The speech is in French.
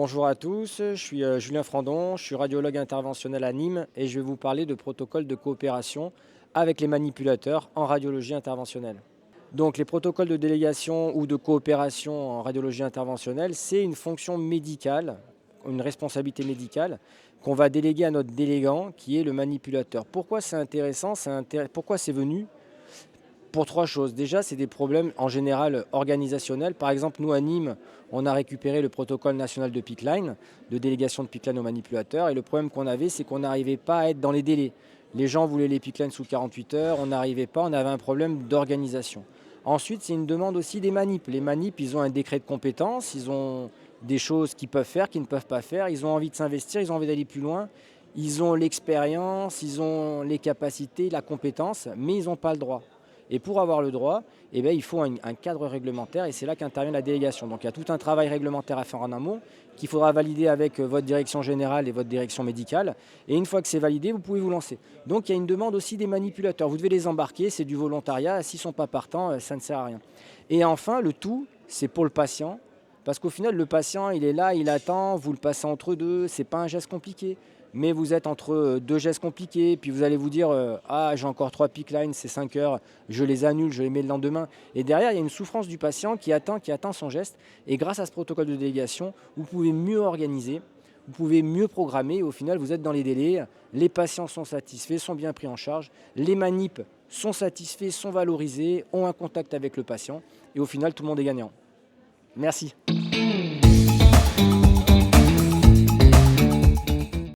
Bonjour à tous, je suis Julien Frandon, je suis radiologue interventionnel à Nîmes et je vais vous parler de protocoles de coopération avec les manipulateurs en radiologie interventionnelle. Donc les protocoles de délégation ou de coopération en radiologie interventionnelle, c'est une fonction médicale, une responsabilité médicale qu'on va déléguer à notre délégant qui est le manipulateur. Pourquoi c'est intéressant? Pourquoi c'est venu? Pour trois choses. Déjà, c'est des problèmes en général organisationnels. Par exemple, nous à Nîmes, on a récupéré le protocole national de pickline, de délégation de pickline aux manipulateurs. Et le problème qu'on avait, c'est qu'on n'arrivait pas à être dans les délais. Les gens voulaient les picklines sous 48 heures, on n'arrivait pas, on avait un problème d'organisation. Ensuite, c'est une demande aussi des manips. Les manips, ils ont un décret de compétence, ils ont des choses qu'ils peuvent faire, qu'ils ne peuvent pas faire, ils ont envie de s'investir, ils ont envie d'aller plus loin, ils ont l'expérience, ils ont les capacités, la compétence, mais ils n'ont pas le droit. Et pour avoir le droit, il faut un cadre réglementaire et c'est là qu'intervient la délégation. Donc il y a tout un travail réglementaire à faire en amont qu'il faudra valider avec votre direction générale et votre direction médicale. Et une fois que c'est validé, vous pouvez vous lancer. Donc il y a une demande aussi des manipulateurs. Vous devez les embarquer, c'est du volontariat. S'ils ne sont pas partants, ça ne sert à rien. Et enfin, le tout, c'est pour le patient. Parce qu'au final, le patient, il est là, il attend, vous le passez entre deux, c'est pas un geste compliqué. Mais vous êtes entre deux gestes compliqués, puis vous allez vous dire ah, j'ai encore 3 picklines, c'est 5 heures, je les annule, je les mets le lendemain. Et derrière, il y a une souffrance du patient qui attend son geste. Et grâce à ce protocole de délégation, vous pouvez mieux organiser, vous pouvez mieux programmer. Et au final, vous êtes dans les délais, les patients sont satisfaits, sont bien pris en charge, les manips sont satisfaits, sont valorisés, ont un contact avec le patient. Et au final, tout le monde est gagnant. Merci.